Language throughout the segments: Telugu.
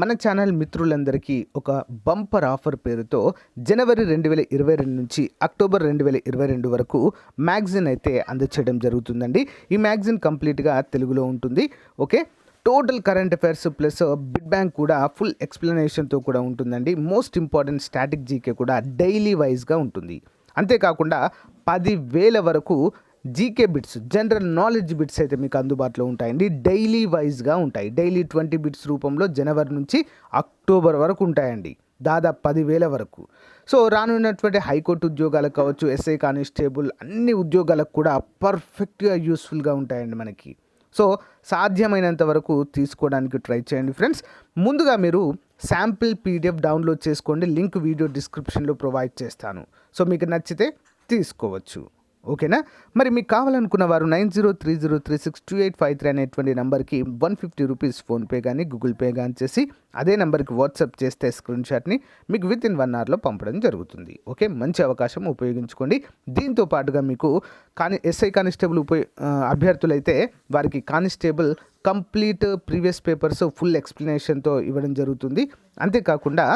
మన ఛానల్ మిత్రులందరికీ ఒక బంపర్ ఆఫర్ పేరుతో జనవరి 2022 నుంచి అక్టోబర్ 2022 వరకు మ్యాగజైన్ అయితే అందచేయడం జరుగుతుందండి. ఈ మ్యాగజైన్ కంప్లీట్గా తెలుగులో ఉంటుంది. Okay, total current affairs plus big bank కూడా ఫుల్ ఎక్స్ప్లెనేషన్తో కూడా ఉంటుందండి. మోస్ట్ ఇంపార్టెంట్ స్టాటిక్ జీకే కూడా డైలీ వైజ్గా ఉంటుంది. అంతేకాకుండా 10,000 వరకు GK bits, general knowledge bits అయితే మీకు అందుబాటులో ఉంటాయండి. డైలీ వైజ్గా ఉంటాయి. డైలీ 20 బిట్స్ రూపంలో జనవరి నుంచి అక్టోబర్ వరకు ఉంటాయండి. దాదాపు 10,000 వరకు. సో రానున్నటువంటి హైకోర్టు ఉద్యోగాలకు కావచ్చు, ఎస్ఐ కానిస్టేబుల్ అన్ని ఉద్యోగాలకు కూడా పర్ఫెక్ట్గా యూస్ఫుల్గా ఉంటాయండి మనకి. సో సాధ్యమైనంత వరకు తీసుకోవడానికి ట్రై చేయండి ఫ్రెండ్స్. ముందుగా మీరు శాంపిల్ పీడిఎఫ్ డౌన్లోడ్ చేసుకోండి. లింక్ వీడియో డిస్క్రిప్షన్లో ప్రొవైడ్ చేస్తాను. సో మీకు నచ్చితే తీసుకోవచ్చు. ఓకేనా? మరి మీకు కావాలనుకున్న వారు 9030362853 అనేటువంటి నెంబర్కి 150 రూపీస్ ఫోన్పే కానీ గూగుల్ పే కానీ చేసి అదే నెంబర్కి వాట్సాప్ చేస్తే స్క్రీన్ షాట్ని మీకు విత్ ఇన్ 1 అవర్లో పంపడం జరుగుతుంది. ఓకే, మంచి అవకాశం, ఉపయోగించుకోండి. దీంతో పాటుగా మీకు ఎస్ఐ కానిస్టేబుల్ అభ్యర్థులైతే వారికి constable complete previous papers full ఎక్స్ప్లెనేషన్తో ఇవ్వడం జరుగుతుంది. అంతేకాకుండా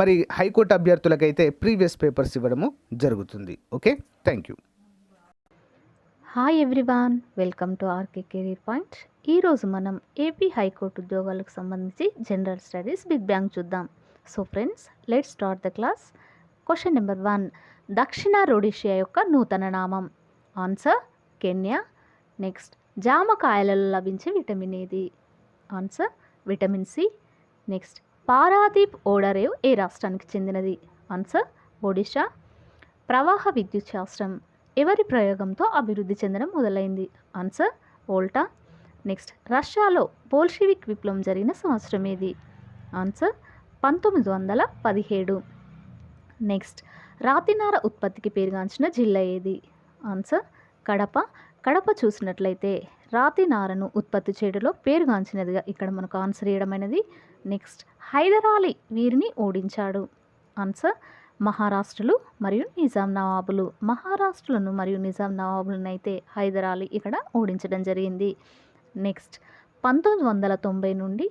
మరి హైకోర్టు అభ్యర్థులకైతే ప్రీవియస్ పేపర్స్ ఇవ్వడము జరుగుతుంది. Okay, thank you. Hi everyone, welcome to RK career point. ఈరోజు మనం ఏపీ హైకోర్టు ఉద్యోగాలకు సంబంధించి జనరల్ స్టడీస్ బిగ్ బ్యాంగ్ చూద్దాం. So friends, let's start the class. Question number 1, దక్షిణ రొడీషియా యొక్క నూతన నామం. Answer Kenya. నెక్స్ట్, జామకాయలలో లభించే విటమిన్ ఏది? Answer vitamin C. Next, Paradip ఓడరేవ్ ఏ రాష్ట్రానికి చెందినది? ఆన్సర్ ఒడిషా. ప్రవాహ విద్యుత్ శాస్త్రం ఎవరి ప్రయోగంతో అభివృద్ధి చెందడం మొదలైంది? Answer Volta. నెక్స్ట్, రష్యాలో బోల్షివిక్ విప్లవం జరిగిన సంవత్సరం ఏది? ఆన్సర్ 1917. నెక్స్ట్, రాతినార ఉత్పత్తికి పేరుగాంచిన జిల్లా ఏది? ఆన్సర్ కడప. కడప చూసినట్లయితే రాతినారను ఉత్పత్తి చేయడంలో పేరుగాంచినదిగా ఇక్కడ మనకు ఆన్సర్ ఇవ్వడమైనది. నెక్స్ట్, హైదరాలీ వీరిని ఓడించాడు? ఆన్సర్ మహారాష్ట్రలు మరియు నిజాం నవాబులు. మహారాష్ట్రలను మరియు నిజాం నవాబులను అయితే హైదరాలీ ఇక్కడ ఓడించడం జరిగింది. నెక్స్ట్, 1990 నుండి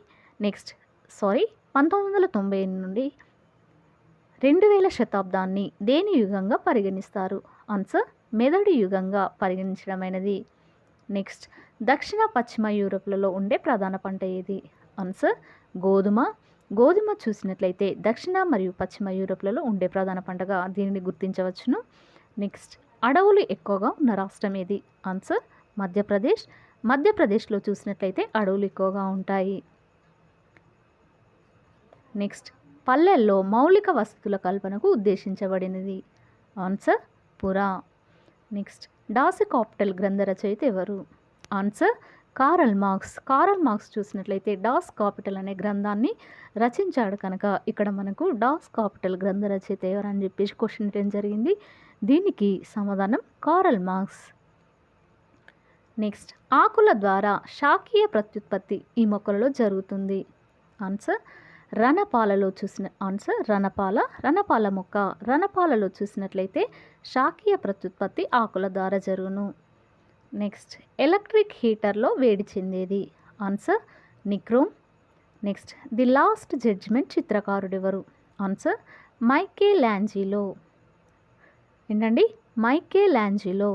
2000 శతాబ్దాన్ని దేని యుగంగా పరిగణిస్తారు? ఆన్సర్ మెదడు యుగంగా పరిగణించడమైనది. నెక్స్ట్, దక్షిణ పశ్చిమ యూరోప్లలో ఉండే ప్రధాన పంట ఏది? ఆన్సర్ గోధుమ. గోధుమ చూసినట్లయితే దక్షిణ మరియు పశ్చిమ యూరోప్లలో ఉండే ప్రధాన పంటగా దీనిని గుర్తించవచ్చును. నెక్స్ట్, అడవులు ఎక్కువగా ఉన్న రాష్ట్రం ఏది? ఆన్సర్ మధ్యప్రదేశ్. మధ్యప్రదేశ్లో చూసినట్లయితే అడవులు ఎక్కువగా ఉంటాయి. నెక్స్ట్, పల్లెల్లో మౌలిక వసతుల కల్పనకు ఉద్దేశించబడినది? ఆన్సర్ పురా. నెక్స్ట్, డాసికాప్టల్ గ్రంథ రచయిత ఎవరు? Answer Karl marks. Karl marks చూసినట్లయితే డాస్ కాపిటల్ అనే గ్రంథాన్ని రచించాడు కనుక ఇక్కడ మనకు డాస్ కాపిటల్ గ్రంథ రచయిత ఎవరని చెప్పేసి క్వశ్చన్ ఇవ్వడం జరిగింది. దీనికి సమాధానం కారల్ మార్క్స్. నెక్స్ట్, ఆకుల ద్వారా శాఖీయ ప్రత్యుత్పత్తి ఈ మొక్కలలో జరుగుతుంది? ఆన్సర్ రణపాలలో రణపాల మొక్క. రణపాలలో చూసినట్లయితే శాఖీయ ప్రత్యుత్పత్తి ఆకుల ద్వారా జరుగును. నెక్స్ట్, ఎలక్ట్రిక్ హీటర్లో వేడి చెందేది? Answer nichrome. Next, the last judgement చిత్రకారుడు ఎవరు? Answer Michelangelo. ఏంటండి? మైకేలాంజిలో.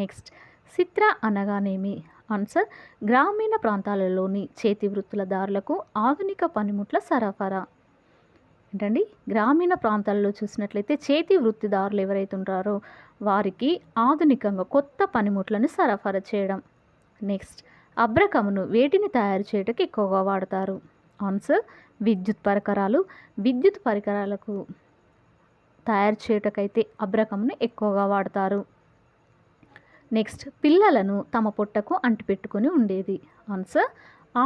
నెక్స్ట్, సిత్ర అనగానేమి? ఆన్సర్ గ్రామీణ ప్రాంతాలలోని చేతి వృత్తుల దారులకు ఆధునిక పనిముట్ల సరఫరా. ఏంటండి? గ్రామీణ ప్రాంతాల్లో చూసినట్లయితే చేతి వృత్తిదారులు ఎవరైతే ఉంటారో వారికి ఆధునికంగా కొత్త పనిముట్లను సరఫరా చేయడం. నెక్స్ట్, అబ్రకమును వేటిని తయారు చేయడానికి ఎక్కువగా వాడతారు? ఆన్సర్ విద్యుత్ పరికరాలు. విద్యుత్ పరికరాలకు తయారు చేయటకైతే అబ్రకమును ఎక్కువగా వాడతారు. నెక్స్ట్, పిల్లలను తమ పొట్టకు అంటిపెట్టుకొని ఉండేది? ఆన్సర్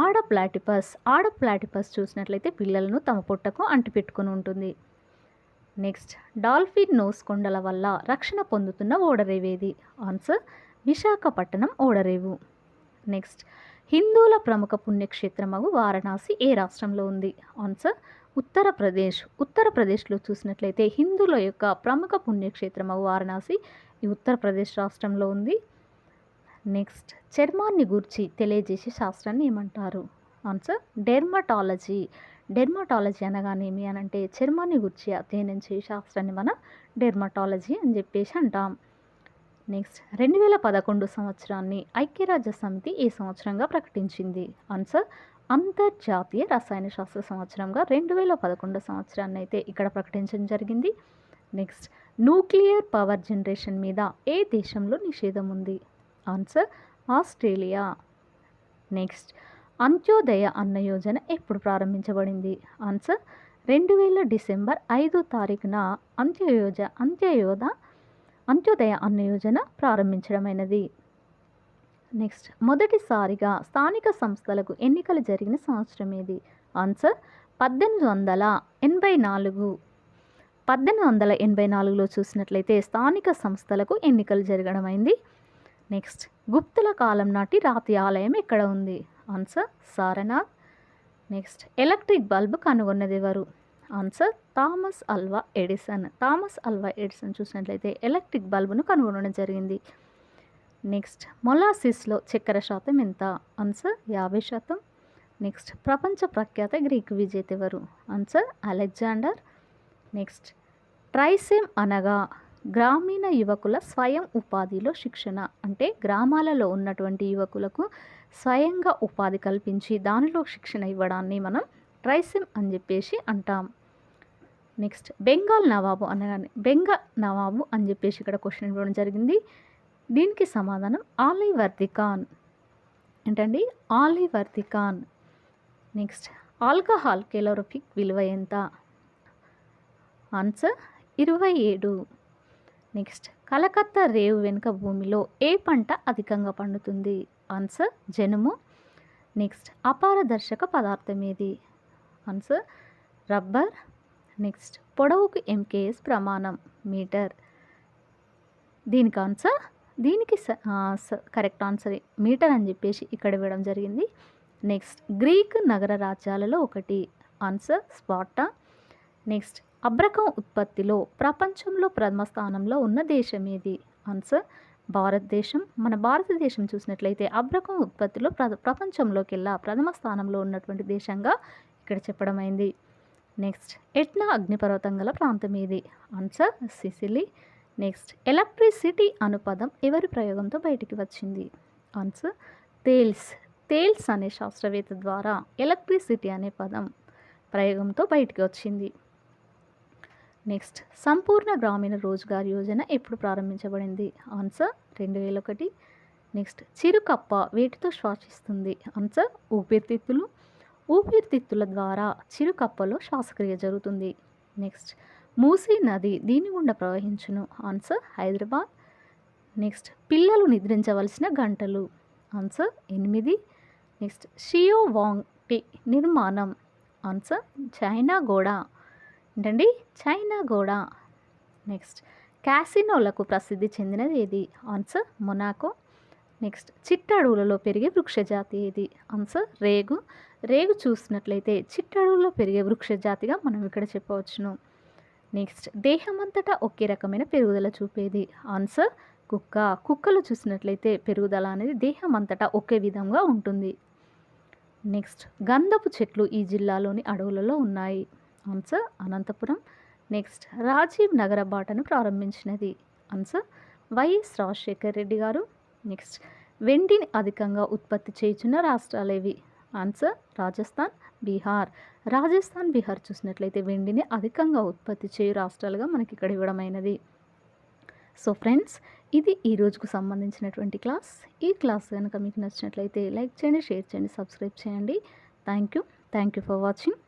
ఆడ ప్లాటిపస్. ఆడ ప్లాటిపస్ చూసినట్లయితే పిల్లలను తమ పొట్టకు అంటిపెట్టుకొని ఉంటుంది. నెక్స్ట్, డాల్ఫిన్ నోస్ కొండల వల్ల రక్షణ పొందుతున్న ఓడరేవేది? ఆన్సర్ విశాఖపట్నం ఓడరేవు. నెక్స్ట్, హిందువుల ప్రముఖ పుణ్యక్షేత్రమగు వారణాసి ఏ రాష్ట్రంలో ఉంది? ఆన్సర్ ఉత్తరప్రదేశ్. ఉత్తరప్రదేశ్లో చూసినట్లయితే హిందువుల యొక్క ప్రముఖ పుణ్యక్షేత్రమగు వారణాసి ఈ ఉత్తరప్రదేశ్ రాష్ట్రంలో ఉంది. నెక్స్ట్, చర్మాన్ని గూర్చి తెలియజేసే శాస్త్రాన్ని ఏమంటారు? Answer dermatology. డెర్మటాలజీ అనగానేమి అని అంటే చర్మాన్ని గురించి అధ్యయనం చేసే శాస్త్రాన్ని మనం డెర్మటాలజీ అని చెప్పేసి అంటాం. నెక్స్ట్ 2011 సంవత్సరాన్ని ఐక్యరాజ్య సమితి ఏ సంవత్సరంగా ప్రకటించింది? ఆన్సర్ అంతర్జాతీయ రసాయన శాస్త్ర సంవత్సరంగా 2011 సంవత్సరాన్ని అయితే ఇక్కడ ప్రకటించడం జరిగింది. నెక్స్ట్ న్యూక్లియర్ పవర్ జనరేషన్ మీద ఏ దేశంలో నిషేధం ఉంది? Answer Australia. నెక్స్ట్ అంత్యోదయ అన్న యోజన ఎప్పుడు ప్రారంభించబడింది? ఆన్సర్ 2000 డిసెంబర్ 5వ తారీఖున అంత్యోదయ అన్న యోజన ప్రారంభించడమైనది. నెక్స్ట్ మొదటిసారిగా స్థానిక సంస్థలకు ఎన్నికలు జరిగిన సంవత్సరం ఏది? ఆన్సర్ 1884. 1884లో చూసినట్లయితే స్థానిక సంస్థలకు ఎన్నికలు జరగడమైంది. నెక్స్ట్ గుప్తుల కాలం నాటి రాతి ఆలయం ఎక్కడ ఉంది? Answer Sarnath. Next electric bulb కనుగొన్నది ఎవరు? Answer Thomas Alva Edison. Thomas Alva Edison చూసినట్లయితే ఎలక్ట్రిక్ బల్బును కనుగొనడం జరిగింది. నెక్స్ట్ మొలాసిస్లో చక్కెర శాతం ఎంత? ఆన్సర్ 50%. నెక్స్ట్ ప్రపంచ ప్రఖ్యాత గ్రీకు విజేత ఎవరు? Answer Alexander. నెక్స్ట్ ట్రైసెమ్ అనగా గ్రామీణ యువకుల స్వయం ఉపాధిలో శిక్షణ, అంటే గ్రామాలలో ఉన్నటువంటి యువకులకు స్వయంగా ఉపాధి కల్పించి దానిలో శిక్షణ ఇవ్వడాన్ని మనం ట్రైసెమ్ అని చెప్పేసి అంటాం. నెక్స్ట్ బెంగాల్ నవాబు అని చెప్పేసి ఇక్కడ క్వశ్చన్ ఇవ్వడం జరిగింది. దీనికి సమాధానం ఆలివర్ది ఖాన్. ఏంటండి? ఆలివర్ది ఖాన్. నెక్స్ట్ ఆల్కహాల్ కెలోరిఫిక్ విలువ ఎంత? ఆన్సర్ 27. నెక్స్ట్ కలకత్తా రేవు వెనుక భూమిలో ఏ పంట అధికంగా పండుతుంది? ఆన్సర్ జనుము. నెక్స్ట్ అపారదర్శక పదార్థం ఏది? Answer rubber. నెక్స్ట్ పొడవుకు ఎంకేఎస్ ప్రమాణం మీటర్. దీనికి కరెక్ట్ ఆన్సర్ మీటర్ అని చెప్పేసి ఇక్కడ ఇవ్వడం జరిగింది. నెక్స్ట్ గ్రీక్ నగర రాజ్యాలలో ఒకటి. Answer Sparta. నెక్స్ట్ అబ్రకం ఉత్పత్తిలో ప్రపంచంలో ప్రథమ స్థానంలో ఉన్న దేశం ఏది? ఆన్సర్ భారతదేశం. మన భారతదేశం చూసినట్లయితే అబ్రకం ఉత్పత్తిలో ప్రపంచంలోకెల్లా ప్రథమ స్థానంలో ఉన్నటువంటి దేశంగా ఇక్కడ చెప్పడమైంది. నెక్స్ట్ ఎట్నా అగ్నిపర్వతం గల ప్రాంతం ఏది? Answer Sicily. నెక్స్ట్ ఎలక్ట్రిసిటీ అను పదం ఎవరి ప్రయోగంతో బయటికి వచ్చింది? ఆన్సర్ థేల్స్ అనే శాస్త్రవేత్త ద్వారా ఎలక్ట్రిసిటీ అనే పదం ప్రయోగంతో బయటికి వచ్చింది. నెక్స్ట్ సంపూర్ణ గ్రామీణ రోజ్గార్ యోజన ఎప్పుడు ప్రారంభించబడింది? ఆన్సర్ 2001. నెక్స్ట్ చిరుకప్ప వేటితో శ్వాసిస్తుంది? ఆన్సర్ ఊపిరితిత్తుల ద్వారా చిరుకప్పలో శ్వాసక్రియ జరుగుతుంది. నెక్స్ట్ మూసీ నది దీని గుండా ప్రవహించును? ఆన్సర్ హైదరాబాద్. నెక్స్ట్ పిల్లలు నిద్రించవలసిన గంటలు? ఆన్సర్ 8. నెక్స్ట్ షియో వాంగ్ టీ నిర్మాణం? ఆన్సర్ చైనా గోడ. ఏంటండి? చైనా గోడ. నెక్స్ట్ క్యాసినోలకు ప్రసిద్ధి చెందినది ఏది? Answer Monaco. నెక్స్ట్ చిట్టడవులలో పెరిగే వృక్షజాతి ఏది? ఆన్సర్ రేగు చూసినట్లయితే చిట్టడవులలో పెరిగే వృక్షజాతిగా మనం ఇక్కడ చెప్పవచ్చును. నెక్స్ట్ దేహమంతటా ఒకే రకమైన పెరుగుదల చూపేది? ఆన్సర్ కుక్కలు చూసినట్లయితే పెరుగుదల అనేది దేహం అంతటా ఒకే విధంగా ఉంటుంది. నెక్స్ట్ గంధపు చెట్లు ఈ జిల్లాలోని అడవులలో ఉన్నాయి? ఆన్సర్ అనంతపురం. నెక్స్ట్ రాజీవ్ నగర బాటను ప్రారంభించినది? ఆన్సర్ వైఎస్ రాజశేఖర్ రెడ్డి గారు. నెక్స్ట్ వెండిని అధికంగా ఉత్పత్తి చేయుచున్న రాష్ట్రాలేవి? ఆన్సర్ రాజస్థాన్, బీహార్ చూసినట్లయితే వెండిని అధికంగా ఉత్పత్తి చేయు రాష్ట్రాలుగా మనకి ఇక్కడ ఇవ్వడమైనది. సో ఫ్రెండ్స్, ఇది ఈ రోజుకు సంబంధించినటువంటి క్లాస్. ఈ క్లాస్ కనుక మీకు నచ్చినట్లయితే లైక్ చేయండి, షేర్ చేయండి, సబ్స్క్రైబ్ చేయండి. Thank you for watching.